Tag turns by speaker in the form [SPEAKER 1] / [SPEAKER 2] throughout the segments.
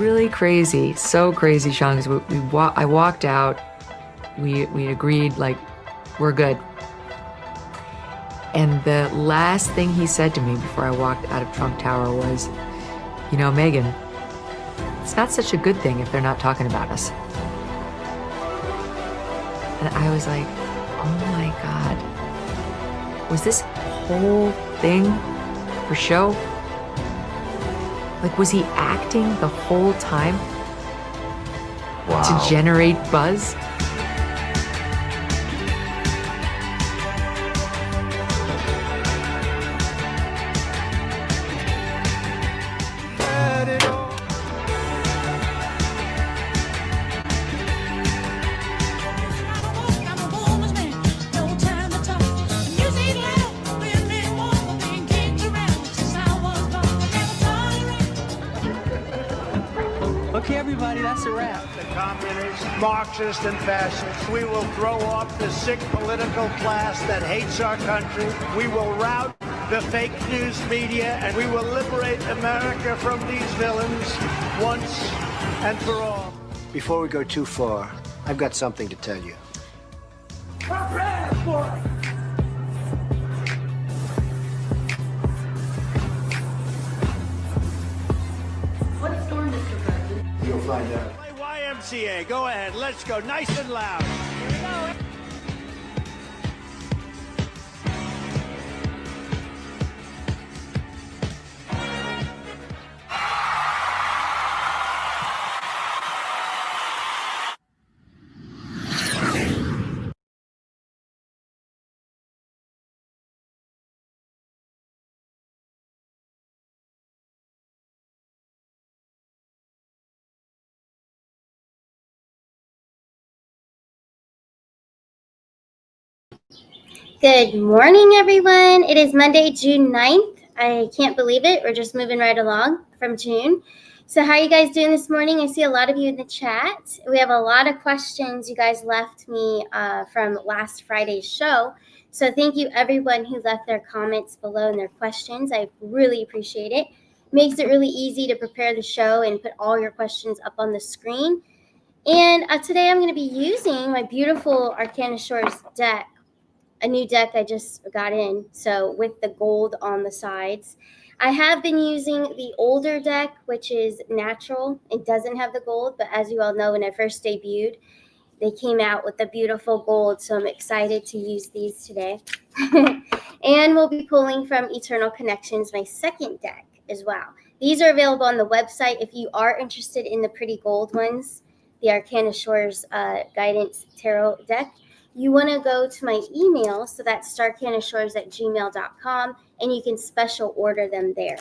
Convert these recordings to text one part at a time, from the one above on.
[SPEAKER 1] really crazy, so crazy, Sean, because I walked out, we agreed, like, we're good. And the last thing he said to me before I walked out of Trump Tower was, you know, Megan, it's not such a good thing if they're not talking about us. And I was like, oh my God, was this whole thing for show? Like, was he acting the whole time? Wow. To generate buzz?
[SPEAKER 2] Okay, everybody, that's a wrap.
[SPEAKER 3] The communists, Marxists, and fascists. We will throw off the sick political class that hates our country. We will rout the fake news media, and we will liberate America from these villains once and for all.
[SPEAKER 4] Before we go too far, I've got something to tell you.
[SPEAKER 3] Prepare for it!
[SPEAKER 5] What storm, Mr. President?
[SPEAKER 4] You'll find out.
[SPEAKER 3] Play YMCA. Go ahead. Let's go. Nice and loud. Here we go.
[SPEAKER 6] Good morning, everyone. It is Monday, June 9th. I can't believe it. We're just moving right along from June. So how are you guys doing this morning? I see a lot of you in the chat. We have a lot of questions you guys left me from last Friday's show. So thank you, everyone who left their comments below and their questions. I really appreciate it. Makes it really easy to prepare the show and put all your questions up on the screen. And today I'm going to be using my beautiful Starcanashores deck. A new deck I just got in, so with the gold on the sides. I have been using the older deck, which is natural. It doesn't have the gold, but as you all know, when I first debuted, they came out with the beautiful gold, so I'm excited to use these today. And we'll be pulling from Eternal Connections, my second deck as well. These are available on the website if you are interested in the pretty gold ones, the Starcanashores Guidance Tarot deck. You want to go to my email, so that's starcanashores@gmail.com, and you can special order them there.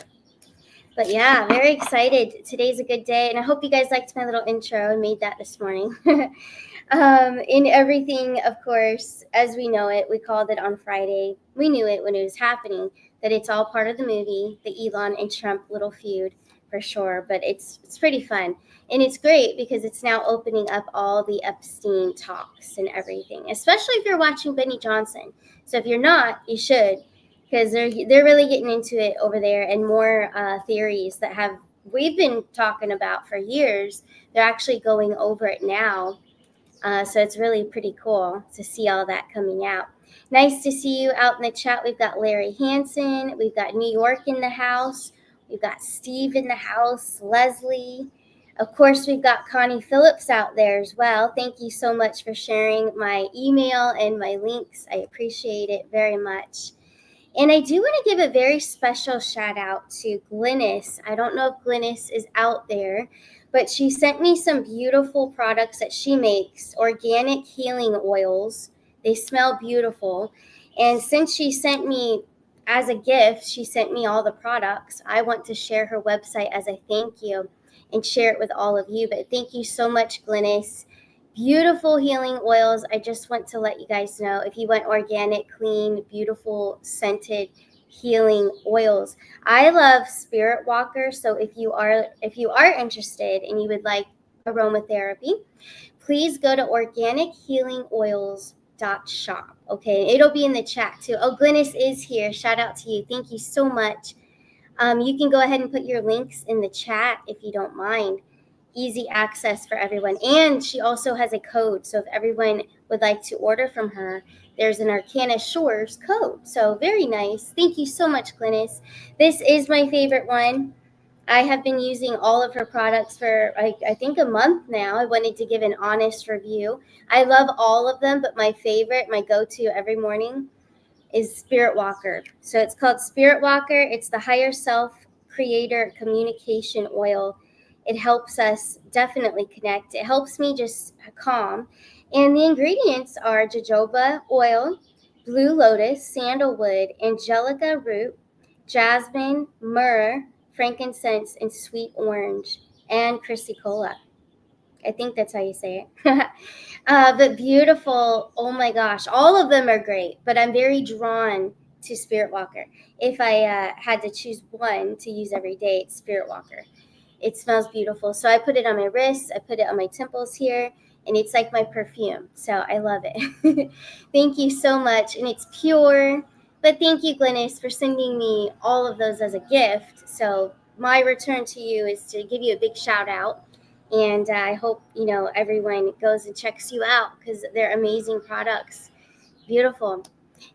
[SPEAKER 6] But yeah, very excited. Today's a good day, and I hope you guys liked my little intro. I made that this morning. In everything, of course, as we know it, we called it on Friday. We knew it when it was happening, that it's all part of the movie, the Elon and Trump little feud, for sure. But it's pretty fun. And it's great because it's now opening up all the Epstein talks and everything, especially if you're watching Benny Johnson. So if you're not, you should, because they're really getting into it over there, and more theories that we've been talking about for years. They're actually going over it now. So it's really pretty cool to see all that coming out. Nice to see you out in the chat. We've got Larry Hansen. We've got New York in the house. We've got Steve in the house, Leslie. Of course, we've got Connie Phillips out there as well. Thank you so much for sharing my email and my links. I appreciate it very much. And I do want to give a very special shout out to Glynis. I don't know if Glynis is out there, but she sent me some beautiful products that she makes, organic healing oils. They smell beautiful. And since she sent me, as a gift, she sent me all the products, I want to share her website as a thank you and share it with all of you. But thank you so much, Glynis. Beautiful healing oils. I just want to let you guys know, if you want organic, clean, beautiful, scented healing oils. I love Spirit Walker, so if you are interested and you would like aromatherapy, please go to organichealingoils.shop. Okay, it'll be in the chat too. Oh, Glynis is here. Shout out to you. Thank you so much. You can go ahead and put your links in the chat if you don't mind. easy access for everyone. And she also has a code. So if everyone would like to order from her, there's an Starcanashores code. So very nice. Thank you so much, Glynis. This is my favorite one. I have been using all of her products for, I think, a month now. I wanted to give an honest review. I love all of them, but my favorite, my go-to every morning is Spirit Walker. So it's called Spirit Walker. It's the Higher Self Creator Communication Oil. It helps us definitely connect. It helps me just calm. And the ingredients are jojoba oil, blue lotus, sandalwood, angelica root, jasmine, myrrh, frankincense, and sweet orange, and chrysocolla. I think that's how you say it. But beautiful. Oh my gosh. All of them are great, but I'm very drawn to Spirit Walker. If I had to choose one to use every day, it's Spirit Walker. It smells beautiful. So I put it on my wrists. I put it on my temples here, and it's like my perfume. So I love it. Thank you so much. And it's pure. But thank you, Glynis, for sending me all of those as a gift. So my return to you is to give you a big shout out. And I hope, everyone goes and checks you out because they're amazing products. Beautiful.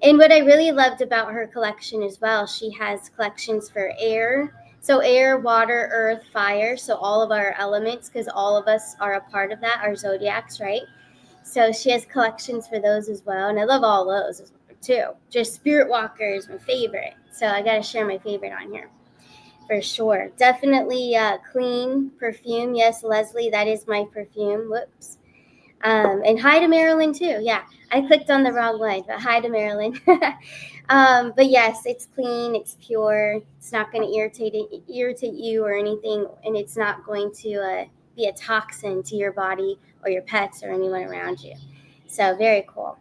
[SPEAKER 6] And what I really loved about her collection as well, she has collections for air. So air, water, earth, fire. So all of our elements, because all of us are a part of that, our zodiacs, right? So she has collections for those as well. And I love all those too. Just Spirit Walker is my favorite. So I got to share my favorite on here. For sure. Definitely clean perfume. Yes, Leslie, that is my perfume. Whoops. And hi to Marilyn, too. Yeah, I clicked on the wrong one, but hi to Marilyn. But yes, it's clean. It's pure. It's not going to irritate you or anything, and it's not going to be a toxin to your body or your pets or anyone around you. So very cool.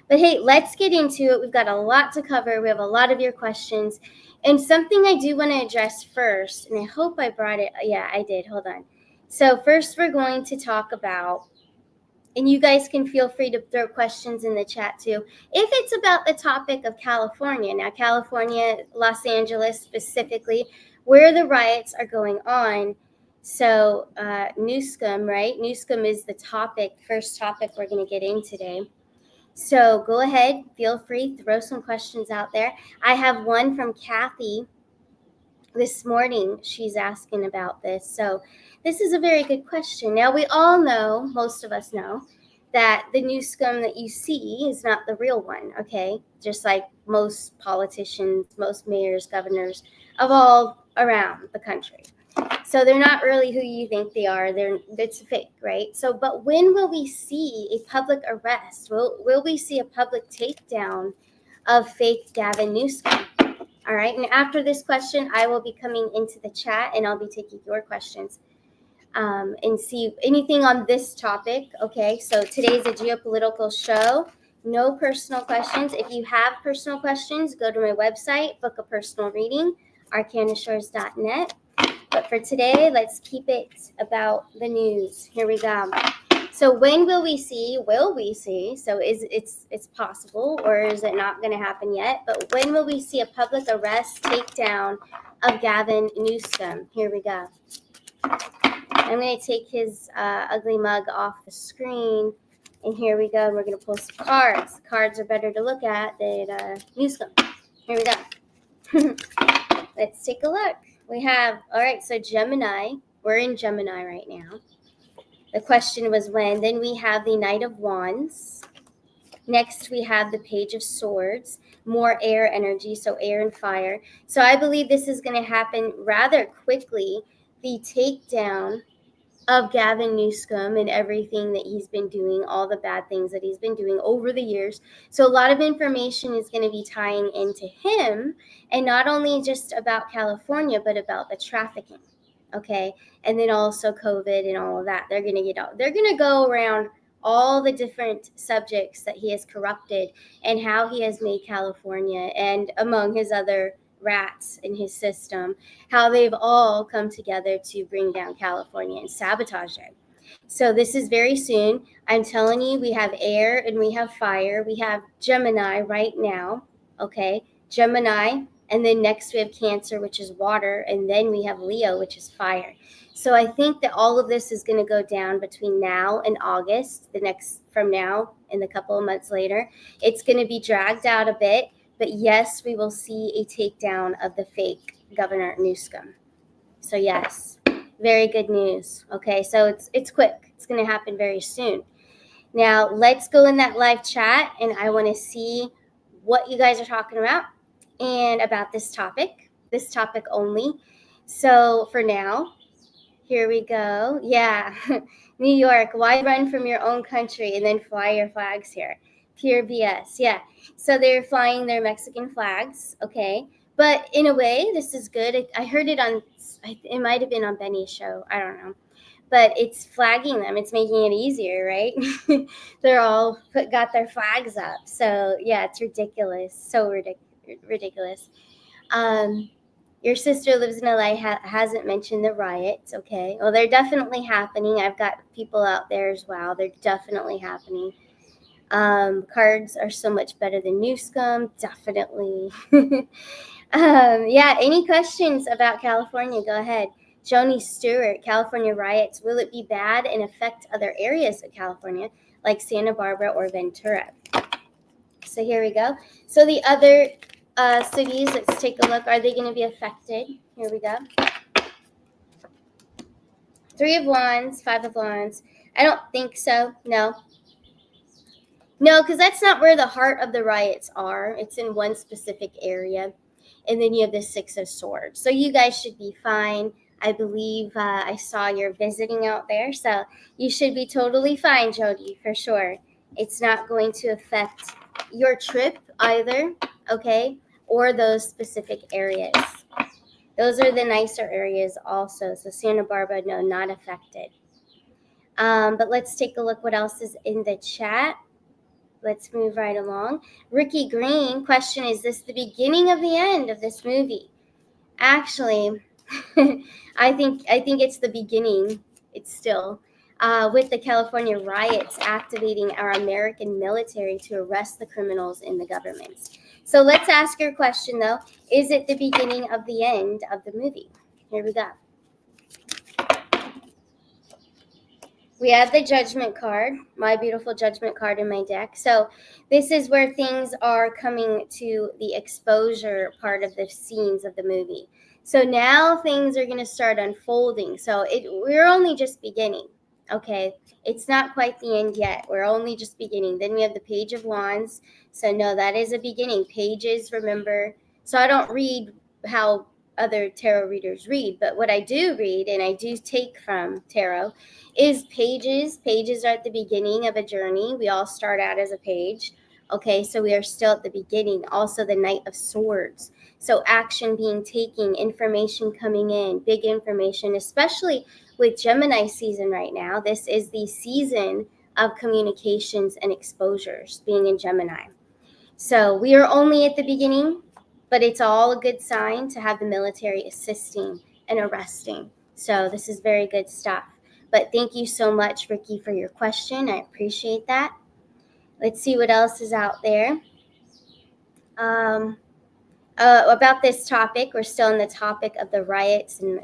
[SPEAKER 6] But hey, let's get into it. We've got a lot to cover. We have a lot of your questions. And something I do want to address first, and I hope I brought it. Yeah, I did. Hold on. So first we're going to talk about, and you guys can feel free to throw questions in the chat too, if it's about the topic of California. Now, California, Los Angeles specifically, where the riots are going on. So Newscomb, right? Newscomb is the topic, first topic we're going to get in today. So go ahead, feel free, throw some questions out there. I have one from Kathy this morning. She's asking about this. So this is a very good question. Now, we all know, most of us know, that the new scum that you see is not the real one, okay? Just like most politicians, most mayors, governors of all around the country. So they're not really who you think they are. It's fake, right? So, but when will we see a public arrest? Will we see a public takedown of fake Gavin Newsom? All right. And after this question, I will be coming into the chat and I'll be taking your questions and see anything on this topic. Okay. So today's a geopolitical show. No personal questions. If you have personal questions, go to my website, book a personal reading, arcanashores.net. But for today, let's keep it about the news. Here we go. So when will we see? So it's possible, or is it not going to happen yet? But when will we see a public arrest, takedown of Gavin Newsom? Here we go. I'm going to take his ugly mug off the screen. And here we go. We're going to pull some cards. Cards are better to look at than Newsom. Here we go. Let's take a look. We have, all right, so Gemini. We're in Gemini right now. The question was when. Then we have the Knight of Wands. Next, we have the Page of Swords. More air energy, so air and fire. So I believe this is going to happen rather quickly. The takedown of Gavin Newsom and everything that he's been doing, all the bad things that he's been doing over the years. So a lot of information is going to be tying into him, and not only just about California, but about the trafficking, okay? And then also COVID and all of that. They're going to get out. They're going to go around all the different subjects that he has corrupted and how he has made California, and among his other rats in his system, how they've all come together to bring down California and sabotage it. So this is very soon. I'm telling you, we have air and we have fire. We have Gemini right now, okay? Gemini, and then next we have Cancer, which is water, and then we have Leo, which is fire. So I think that all of this is going to go down between now and August, from now and a couple of months later. It's going to be dragged out a bit, but yes, we will see a takedown of the fake Governor Newsom. So yes, very good news. Okay, so it's quick. It's going to happen very soon. Now let's go in that live chat, and I want to see what you guys are talking about and about this topic only. So for now, here we go. Yeah. New York, why run from your own country and then fly your flags here? Pure BS. Yeah. So they're flying their Mexican flags. Okay. But in a way, this is good. I heard it it might have been on Benny's show. I don't know. But it's flagging them. It's making it easier, right? They're all got their flags up. So yeah, it's ridiculous. So ridiculous. Your sister lives in LA, hasn't mentioned the riots. Okay. Well, they're definitely happening. I've got people out there as well. They're definitely happening. Cards are so much better than Newscom. Definitely. Yeah. Any questions about California? Go ahead. Joni Stewart, California riots. Will it be bad and affect other areas of California like Santa Barbara or Ventura? So here we go. So the other cities, let's take a look. Are they going to be affected? Here we go. 3 of Wands, 5 of Wands. I don't think so. No, because that's not where the heart of the riots are. It's in one specific area. And then you have the 6 of Swords. So you guys should be fine. I believe I saw you're visiting out there. So you should be totally fine, Jody, for sure. It's not going to affect your trip either, okay, or those specific areas. Those are the nicer areas also. So Santa Barbara, no, not affected. But let's take a look what else is in the chat. Let's move right along. Ricky Green, question, is this the beginning of the end of this movie? Actually, I think it's the beginning. It's still with the California riots activating our American military to arrest the criminals in the government. So let's ask your question, though. Is it the beginning of the end of the movie? Here we go. We have the Judgment card, my beautiful Judgment card in my deck. So this is where things are coming to the exposure part of the scenes of the movie. So now things are going to start unfolding. So we're only just beginning, okay? It's not quite the end yet. We're only just beginning. Then we have the Page of Wands. So no, that is a beginning. Pages, remember. So I don't read how other tarot readers read, but what I do read, and I do take from tarot, is pages. Pages are at the beginning of a journey. We all start out as a page. Okay, so we are still at the beginning. Also the Knight of Swords. So action being taken, information coming in, big information, especially with Gemini season right now. This is the season of communications and exposures being in Gemini. So we are only at the beginning, but it's all a good sign to have the military assisting and arresting. So this is very good stuff. But thank you so much, Ricky, for your question. I appreciate that. Let's see what else is out there. About this topic, we're still in the topic of the riots in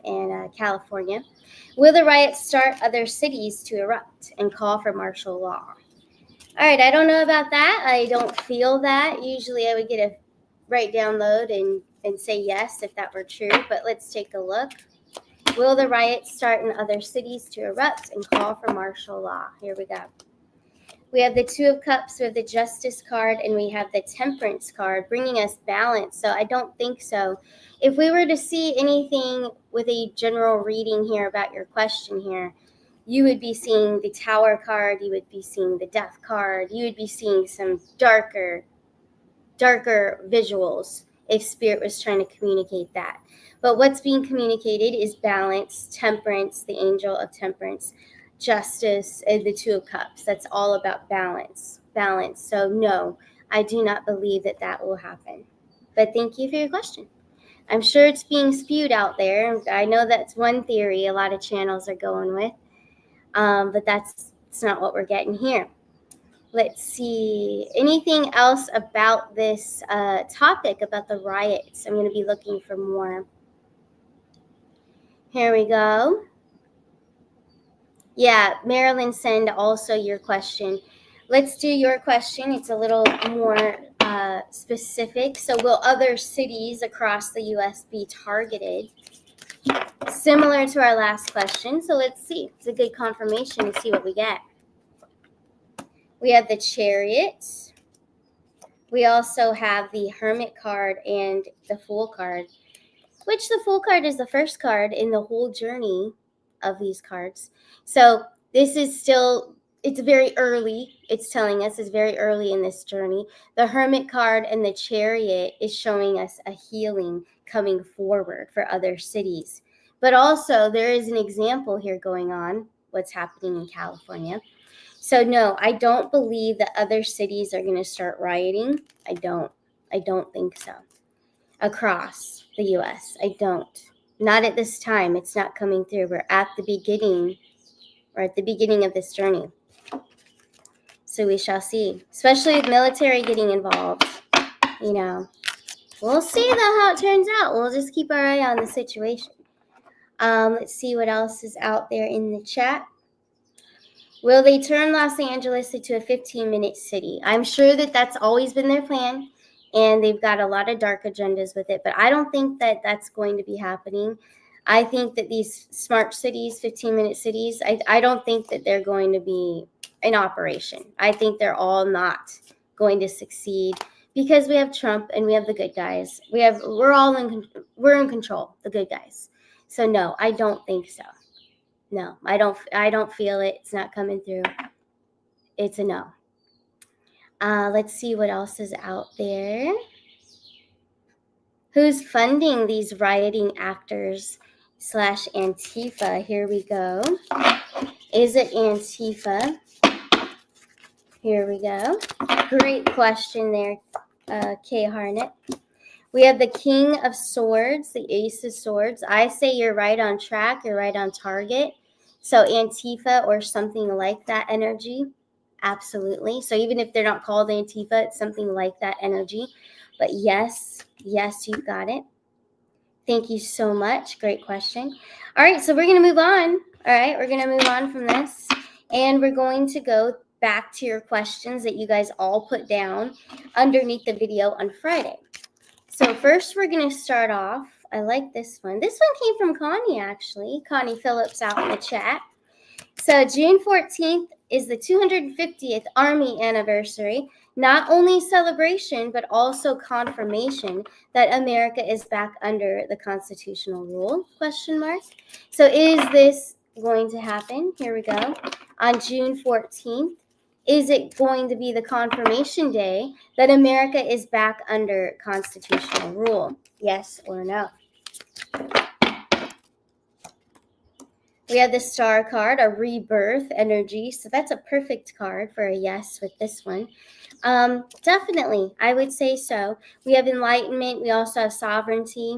[SPEAKER 6] California. Will the riots start other cities to erupt and call for martial law? All right, I don't know about that. I don't feel that. Usually I would get a right download and say yes if that were true, but let's take a look. Will the riots start in other cities to erupt and call for martial law? Here we go. We have the 2 of Cups, we have the Justice card, and we have the Temperance card, bringing us balance. So I don't think so. If we were to see anything with a general reading here about your question here, you would be seeing the Tower card, you would be seeing the Death card, you would be seeing some darker visuals if Spirit was trying to communicate that. But what's being communicated is balance, temperance, the Angel of Temperance, Justice, and the 2 of Cups. That's all about balance. So no, I do not believe that will happen. But thank you for your question. I'm sure it's being spewed out there. I know that's one theory a lot of channels are going with. But it's not what we're getting here. Let's see. Anything else about this topic, about the riots? I'm going to be looking for more. Here we go. Yeah, Marilyn, send also your question. Let's do your question. It's a little more specific. So will other cities across the U.S. be targeted? Similar to our last question. So let's see. It's a good confirmation to see what we get. We have the Chariot. We also have the Hermit card and the Fool card, which the Fool card is the first card in the whole journey of these cards. So this is still, it's very early. It's telling us it's very early in this journey. The Hermit card and the Chariot is showing us a healing coming forward for other cities. But also there is an example here going on, what's happening in California. So no, I don't believe that other cities are going to start rioting. I don't think so. Across the U.S., I don't. Not at this time. It's not coming through. We're at the beginning. We're at the beginning of this journey. So we shall see. Especially with military getting involved. You know, we'll see though how it turns out. We'll just keep our eye on the situation. Let's see what else is out there in the chat. Will they turn Los Angeles into a 15-minute city? I'm sure that that's always been their plan, and they've got a lot of dark agendas with it, but I don't think that that's going to be happening. I think that these smart cities, 15-minute cities, I don't think that they're going to be in operation. I think they're all not going to succeed because we have Trump and we have the good guys. We're in control, the good guys. So no, I don't think so. No, I don't feel it. It's not coming through. It's a no. Let's see what else is out there. Who's funding these rioting actors / Antifa? Here we go. Is it Antifa? Here we go. Great question there, Kay Harnett. We have the King of Swords, the Ace of Swords. I say you're right on track. You're right on target. So Antifa or something like that energy, absolutely. So even if they're not called Antifa, it's something like that energy. But yes, you've got it. Thank you so much. Great question. All right, so we're going to move on. All right, we're going to move on from this. And we're going to go back to your questions that you guys all put down underneath the video on Friday. So first we're going to start off. I like this one. This one came from Connie, actually. Connie Phillips out in the chat. So June 14th is the 250th Army anniversary. Not only celebration, but also confirmation that America is back under the constitutional rule, ? So is this going to happen? Here we go. On June 14th, is it going to be the confirmation day that America is back under constitutional rule? Yes or no? We have the Star card, a rebirth energy. So that's a perfect card for a yes with this one. Definitely, I would say so. We have enlightenment. We also have sovereignty,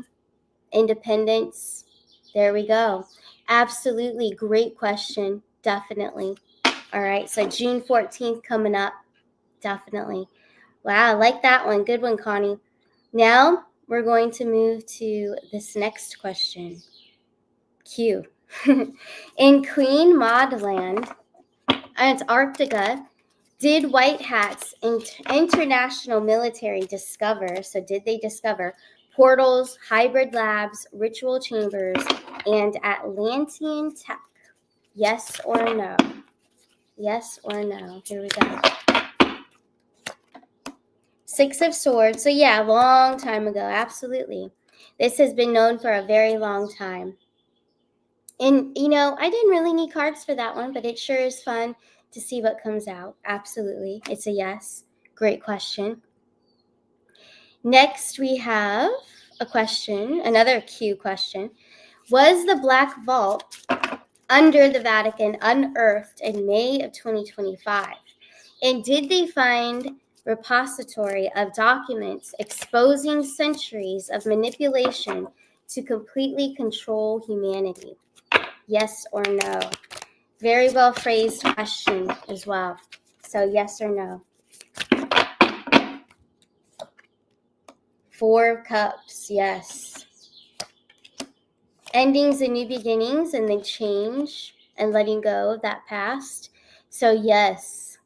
[SPEAKER 6] independence. There we go. Absolutely. Great question. Definitely. All right. So June 14th coming up. Definitely. Wow. I like that one. Good one, Connie. Now we're going to move to this next question. Q. In Queen Modland, Antarctica, did white hats international military discover, so did they discover portals, hybrid labs, ritual chambers, and Atlantean tech? Yes or no? Yes or no? Here we go. Six of Swords. So yeah, a long time ago. Absolutely. This has been known for a very long time. And, you know, I didn't really need cards for that one, but it sure is fun to see what comes out. Absolutely. It's a yes. Great question. Next, we have a question, another Q question. Was the Black Vault under the Vatican unearthed in May of 2025? And did they find repository of documents exposing centuries of manipulation to completely control humanity? Yes or no? Very well phrased question as well. So yes or no? 4 of Cups, yes. Endings and new beginnings, and they change. and letting go of that past. So yes.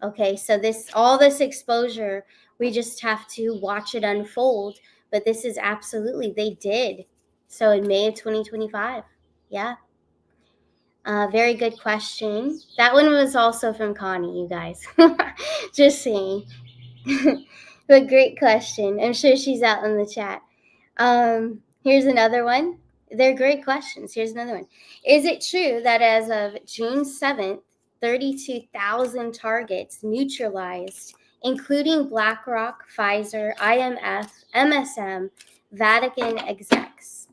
[SPEAKER 6] Okay, so all this exposure, we just have to watch it unfold. But this is absolutely, they did. So in May of 2025. Yeah. Very good question. That one was also from Connie, you guys. Just saying. But great question. I'm sure she's out in the chat. Here's another one. They're great questions. Here's another one. Is it true that as of June 7th, 32,000 targets neutralized, including BlackRock, Pfizer, IMF, MSM, Vatican execs,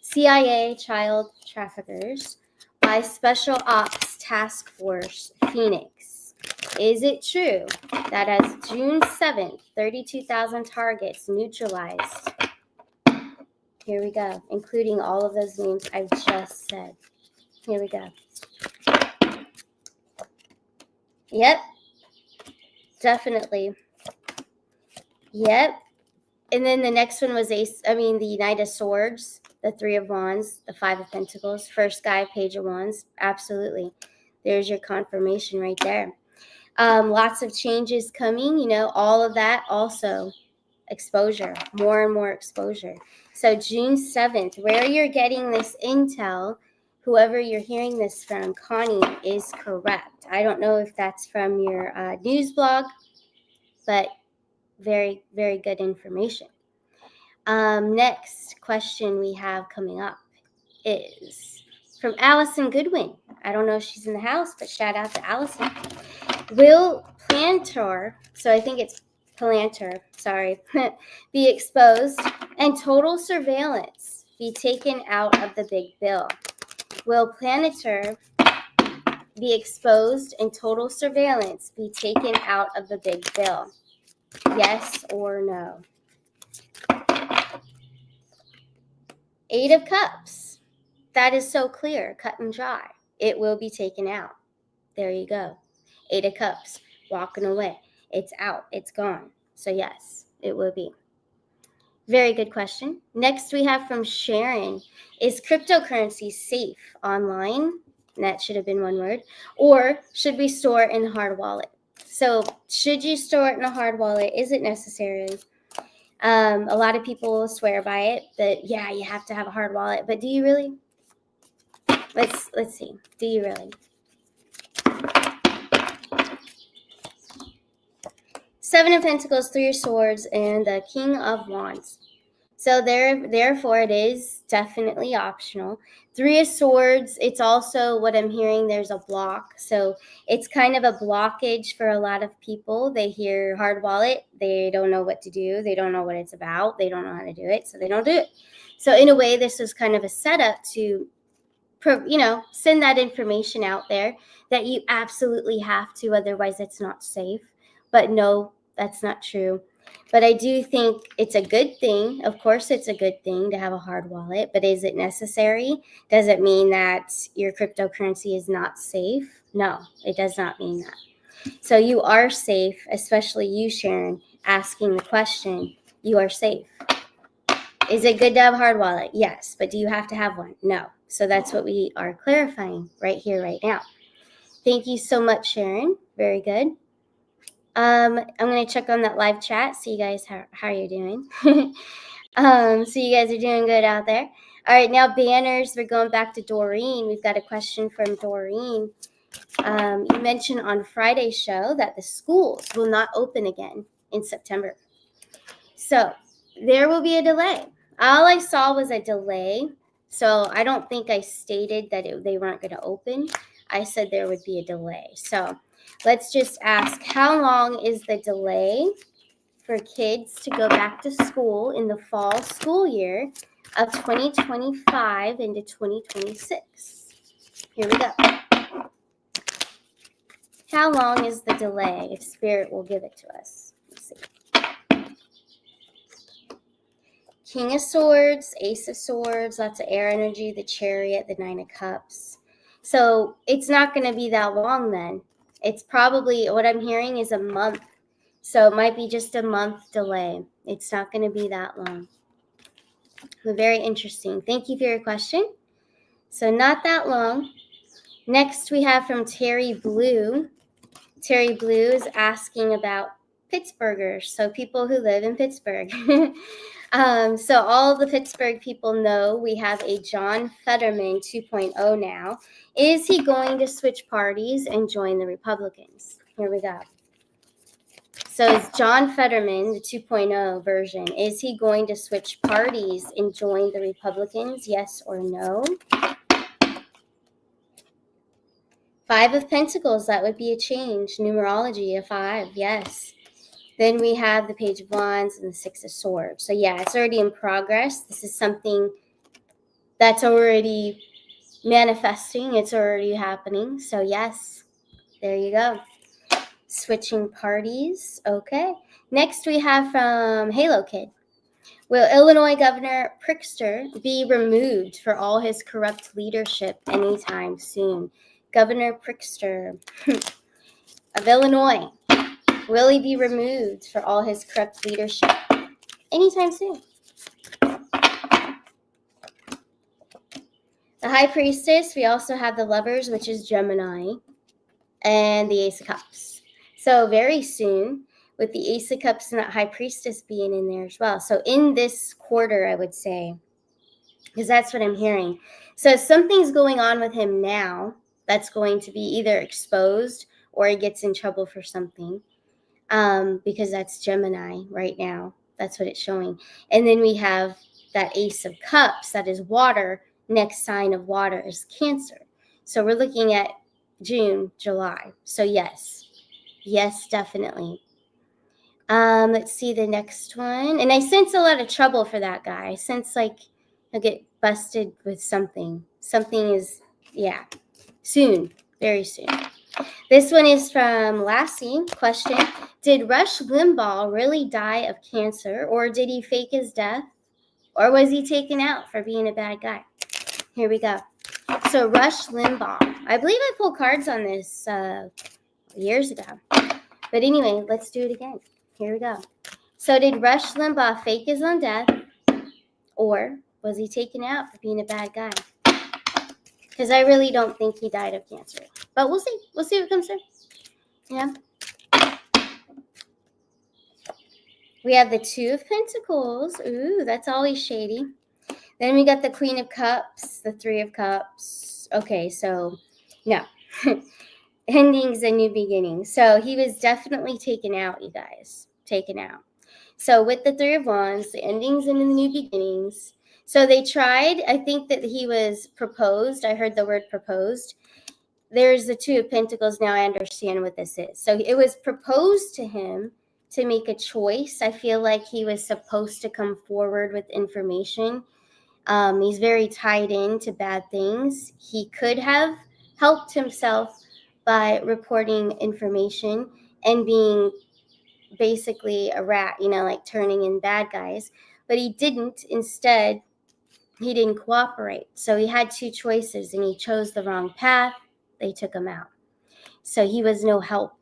[SPEAKER 6] CIA child traffickers, by Special Ops Task Force Phoenix? Is it true that as June 7th, 32,000 targets neutralized? Here we go, including all of those names I just said. Here we go. Yep, definitely. Yep. And then the next one was the Knight of Swords, the Three of Wands, the Five of Pentacles, first guy, Page of Wands. Absolutely. There's your confirmation right there. Lots of changes coming, all of that also. Exposure, more and more exposure. So June 7th, where you're getting this intel, whoever you're hearing this from, Connie, is correct. I don't know if that's from your news blog, but very, very good information. Next question we have coming up is from Allison Goodwin. I don't know if she's in the house, but shout out to Allison. Will Planter, so I think it's Planter, sorry, be exposed and total surveillance be taken out of the big bill? Will Planeter be exposed and total surveillance be taken out of the big bill? Yes or no? Eight of Cups. That is so clear, cut and dry. It will be taken out. There you go. Eight of Cups, walking away. It's out. It's gone. So yes, it will be. Very good question. Next we have from Sharon. Is cryptocurrency safe online? And that should have been one word. Or should we store it in a hard wallet? So should you store it in a hard wallet? Is it necessary? A lot of people swear by it, that yeah, you have to have a hard wallet. But do you really? Let's see. Do you really? Seven of Pentacles, Three of Swords, and the King of Wands. So therefore, it is definitely optional. Three of Swords, it's also what I'm hearing, there's a block. So it's kind of a blockage for a lot of people. They hear hard wallet, they don't know what to do. They don't know what it's about. They don't know how to do it, so they don't do it. So in a way, this is kind of a setup to, send that information out there that you absolutely have to, otherwise it's not safe. But no, that's not true. But I do think it's a good thing. Of course, it's a good thing to have a hard wallet, but is it necessary? Does it mean that your cryptocurrency is not safe? No, it does not mean that. So you are safe, especially you, Sharon, asking the question. You are safe. Is it good to have a hard wallet? Yes, but do you have to have one? No. So that's what we are clarifying right here, right now. Thank you so much, Sharon. Very good. I'm going to check on that live chat, see you guys how you're doing. So you guys are doing good out there. All right, now banners. We're going back to Dorene. We've got a question from Dorene. You mentioned on Friday's show that the schools will not open again in September. So there will be a delay. All I saw was a delay. So I don't think I stated that they weren't going to open. I said there would be a delay. So let's just ask, how long is the delay for kids to go back to school in the fall school year of 2025 into 2026? Here we go. How long is the delay, if Spirit will give it to us? Let's see. King of Swords, Ace of Swords, lots of air energy, the Chariot, the Nine of Cups. So it's not going to be that long then. It's probably, what I'm hearing is a month. So it might be just a month delay. It's not going to be that long. But very interesting. Thank you for your question. So not that long. Next, we have from Terry Blue. Terry Blue is asking about Pittsburghers, so people who live in Pittsburgh. So all the Pittsburgh people know we have a John Fetterman 2.0 now. Is he going to switch parties and join the Republicans? Here we go. So is John Fetterman, the 2.0 version, is he going to switch parties and join the Republicans? Yes or no? Five of Pentacles, that would be a change. Numerology, a 5, yes. Then we have the Page of Wands and the Six of Swords. So yeah, it's already in progress. This is something that's already manifesting. It's already happening. So yes, there you go. Switching parties. Okay. Next we have from HaloKid. Will Illinois Governor Pritzker be removed for all his corrupt leadership anytime soon? Governor Pritzker of Illinois. Will he be removed for all his corrupt leadership anytime soon? The High Priestess, we also have the Lovers, which is Gemini, and the Ace of Cups. So very soon, with the Ace of Cups and that High Priestess being in there as well. So in this quarter, I would say, because that's what I'm hearing. So something's going on with him now that's going to be either exposed or he gets in trouble for something. Because that's Gemini right now. That's what it's showing. And then we have that Ace of Cups, that is water. Next sign of water is Cancer. So we're looking at June, July. So yes, definitely. Let's see the next one. And I sense a lot of trouble for that guy. I sense like he'll get busted with something. Something is, yeah, soon, very soon. This one is from Lassie. Question: did Rush Limbaugh really die of cancer, or did he fake his death, or was he taken out for being a bad guy? Here we go. So Rush Limbaugh. I believe I pulled cards on this years ago. But anyway, let's do it again. Here we go. So did Rush Limbaugh fake his own death, or was he taken out for being a bad guy? Because I really don't think he died of cancer. But we'll see. We'll see what comes through. Yeah. We have the Two of Pentacles. Ooh, that's always shady. Then we got the Queen of Cups, the Three of Cups. Okay, so no. Endings and new beginnings. So he was definitely taken out, you guys. Taken out. So with the Three of Wands, the endings and the new beginnings. So they tried, I think that he was proposed. I heard the word proposed. There's the Two of Pentacles. Now I understand what this is. So it was proposed to him to make a choice. I feel like he was supposed to come forward with information. He's very tied into bad things. He could have helped himself by reporting information and being basically a rat, like turning in bad guys. But he didn't. Instead, he didn't cooperate. So he had two choices and he chose the wrong path. They took him out. So he was no help.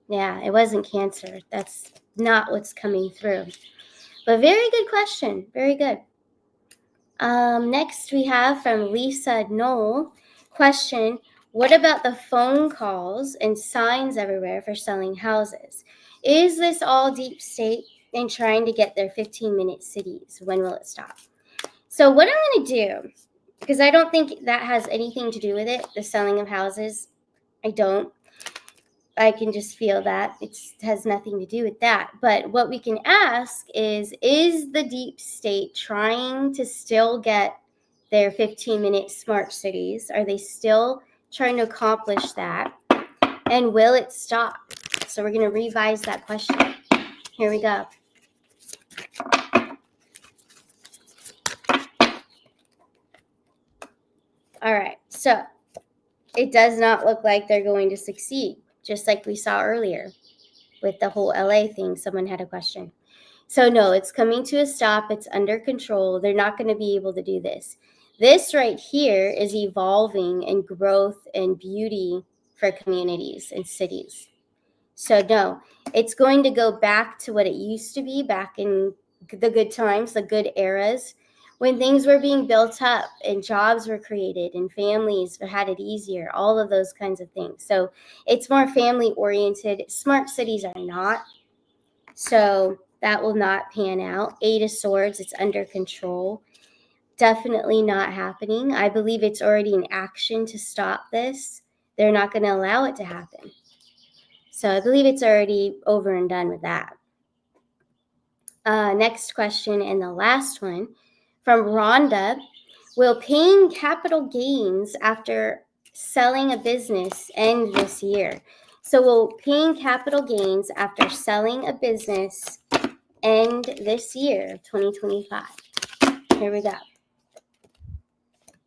[SPEAKER 6] Yeah, it wasn't cancer. That's not what's coming through. But very good question. Very good. Next we have from Lisa Knoll. Question: what about the phone calls and signs everywhere for selling houses? Is this all deep state and trying to get their 15-minute cities? When will it stop? So what I'm going to do, because I don't think that has anything to do with it, the selling of houses. I don't. I can just feel that. It has nothing to do with that. But what we can ask is the deep state trying to still get their 15-minute smart cities? Are they still trying to accomplish that? And will it stop? So we're going to revise that question. Here we go. All right. So it does not look like they're going to succeed. Just like we saw earlier with the whole LA thing, someone had a question. So no, it's coming to a stop. It's under control. They're not going to be able to do this. This right here is evolving and growth and beauty for communities and cities. So no, it's going to go back to what it used to be back in the good times, the good eras, when things were being built up and jobs were created and families had it easier, all of those kinds of things. So it's more family oriented. Smart cities are not. So that will not pan out. 8 of Swords, it's under control. Definitely not happening. I believe it's already in action to stop this. They're not going to allow it to happen. So I believe it's already over and done with that. Next question, and the last one from Rhonda. Will paying capital gains after selling a business end this year? So will paying capital gains after selling a business end this year, 2025? Here we go.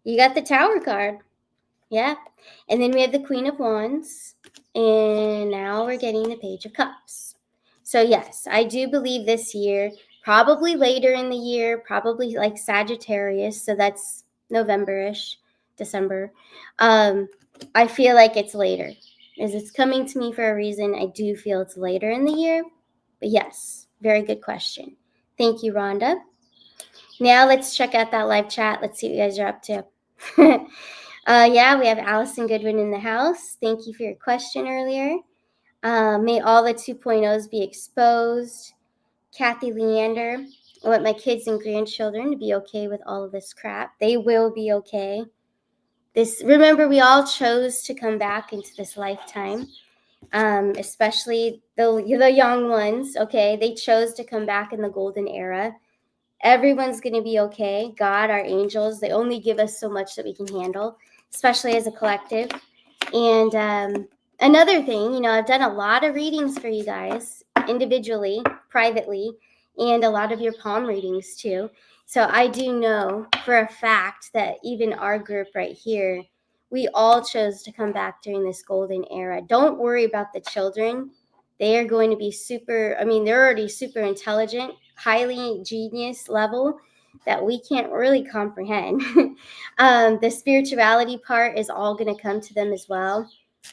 [SPEAKER 6] You got the Tower card. Yeah. And then we have the Queen of Wands. And now we're getting the Page of Cups. So yes, I do believe this year, probably later in the year, probably like Sagittarius. So that's November-ish, December. I feel like it's later. As it's coming to me for a reason, I do feel it's later in the year. But yes, very good question. Thank you, Rhonda. Now let's check out that live chat. Let's see what you guys are up to. Yeah, we have Allison Goodwin in the house. Thank you for your question earlier. May all the 2.0s be exposed. Kathy Leander, I want my kids and grandchildren to be okay with all of this crap. They will be okay. Remember, we all chose to come back into this lifetime, especially the young ones, okay? They chose to come back in the golden era. Everyone's going to be okay. God, our angels, they only give us so much that we can handle, especially as a collective. And another thing, I've done a lot of readings for you guys, individually, privately, and a lot of your palm readings too. So I do know for a fact that even our group right here, we all chose to come back during this golden era. Don't worry about the children. They are going to be they're already super intelligent, highly genius level that we can't really comprehend. The spirituality part is all going to come to them as well,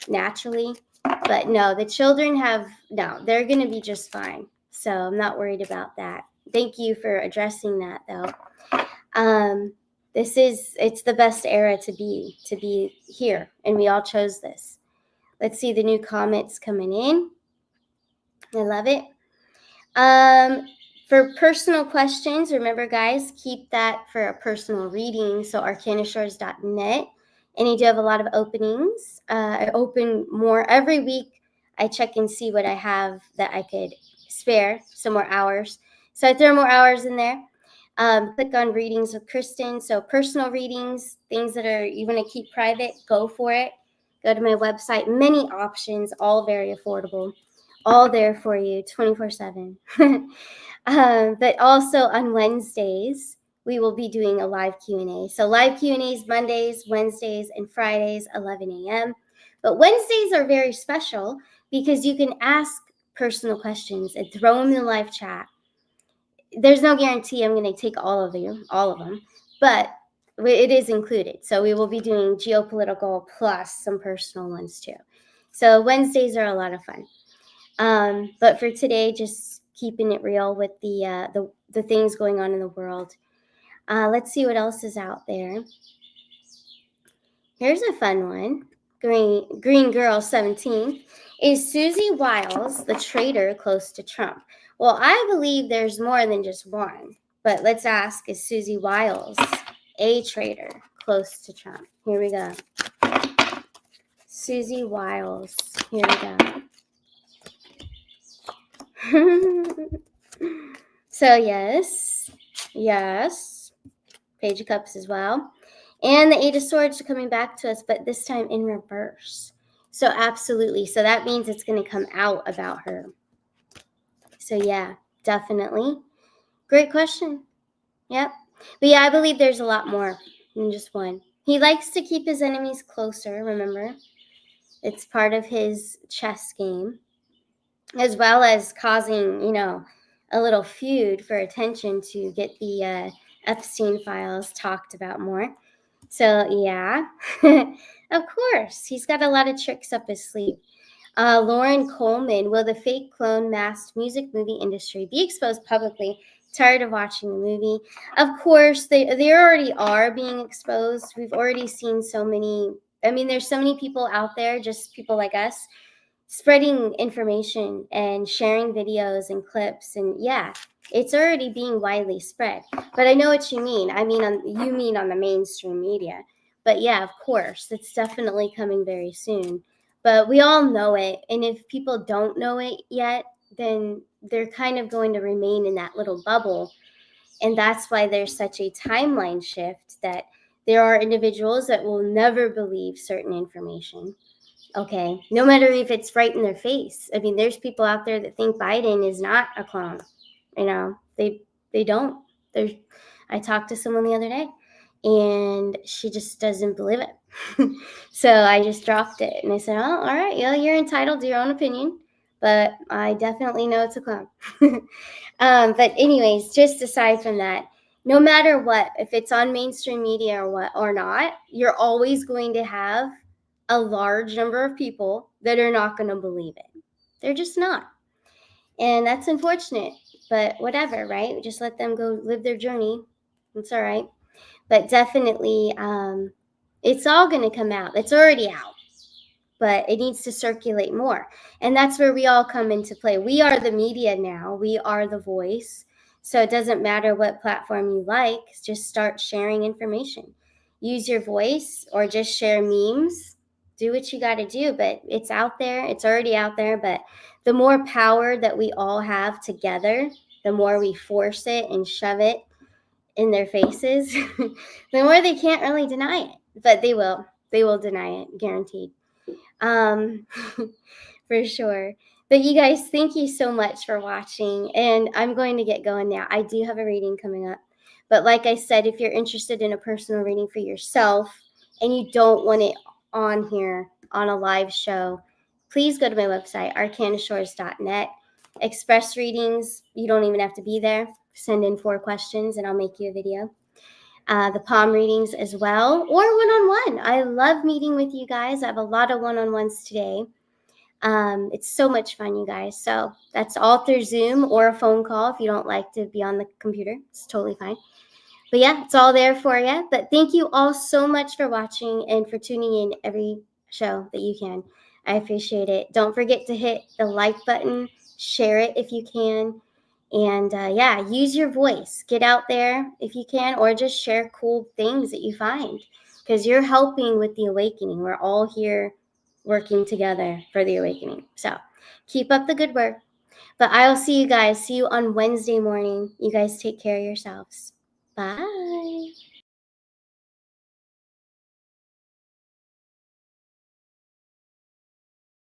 [SPEAKER 6] naturally. But no, the children they're going to be just fine. So I'm not worried about that. Thank you for addressing that, though. It's the best era to be here, and we all chose this. Let's see the new comments coming in. I love it. For personal questions, remember, guys, keep that for a personal reading. So arcanashores.net. And I do have a lot of openings. I open more every week. I check and see what I have that I could spare, some more hours. So I throw more hours in there. Click on readings with Kristen. So personal readings, things that you want to keep private, go for it. Go to my website. Many options, all very affordable. All there for you 24/7. But also on Wednesdays, we will be doing a live Q&A. So live Q&As Mondays, Wednesdays, and Fridays, 11 a.m. But Wednesdays are very special because you can ask personal questions and throw them in the live chat. There's no guarantee I'm going to take all of them, but it is included. So we will be doing geopolitical plus some personal ones too. So Wednesdays are a lot of fun. But for today, just keeping it real with the things going on in the world. Let's see what else is out there. Here's a fun one. Green Girl 17. Is Susie Wilds the traitor close to Trump? Well, I believe there's more than just one. But let's ask, is Susie Wilds a traitor close to Trump? Here we go. Susie Wilds. Here we go. So yes, Page of Cups as well. And the 8 of Swords are coming back to us, but this time in reverse. So absolutely. So that means it's going to come out about her. So yeah, definitely. Great question. Yep. But yeah, I believe there's a lot more than just one. He likes to keep his enemies closer, remember? It's part of his chess game. As well as causing, a little feud for attention to get the Epstein files talked about more. So, yeah, of course, he's got a lot of tricks up his sleeve. Lauren Coleman, will the fake clone masked music movie industry be exposed publicly? tired of watching the movie. Of course, they already are being exposed. We've already seen so many. I mean, there's so many people out there, just people like us, spreading information and sharing videos and clips. And yeah, it's already being widely spread. But I know what you mean. I mean, you mean on the mainstream media. But yeah, of course, it's definitely coming very soon. But we all know it. And if people don't know it yet, then they're kind of going to remain in that little bubble. And that's why there's such a timeline shift, that there are individuals that will never believe certain information. Okay, no matter if it's right in their face. I mean, there's people out there that think Biden is not a clone. You know, they don't. I talked to someone the other day, and she just doesn't believe it. So I just dropped it, and I said, "Oh, all right, yeah, you're entitled to your own opinion, but I definitely know it's a clone." But anyways, just aside from that, no matter what, if it's on mainstream media or not, you're always going to have a large number of people that are not going to believe it. They're just not. And that's unfortunate, but whatever, right? Just let them go live their journey. It's all right. But definitely, it's all going to come out. It's already out, but it needs to circulate more. And that's where we all come into play. We are the media now. We are the voice. So it doesn't matter what platform you like. Just start sharing information. Use your voice or just share memes. Do what you got to do, but it's out there. It's already out there. But the more power that we all have together, the more we force it and shove it in their faces, the more they can't really deny it. But they will. They will deny it, guaranteed. For sure. But you guys, thank you so much for watching. And I'm going to get going now. I do have a reading coming up. But like I said, if you're interested in a personal reading for yourself and you don't want it on here on a live show, please go to my website, arcanashores.net. Express readings, you don't even have to be there. Send in 4 questions and I'll make you a video. The palm readings as well, or one-on-one. I love meeting with you guys. I have a lot of one-on-ones today. It's so much fun, you guys. So that's all through Zoom or a phone call if you don't like to be on the computer. It's totally fine. But yeah, it's all there for you. But thank you all so much for watching and for tuning in every show that you can. I appreciate it. Don't forget to hit the like button, share it if you can. And yeah, use your voice. Get out there if you can, or just share cool things that you find, because you're helping with the awakening. We're all here working together for the awakening. So keep up the good work. But I'll see you guys. See you on Wednesday morning. You guys take care of yourselves. Bye.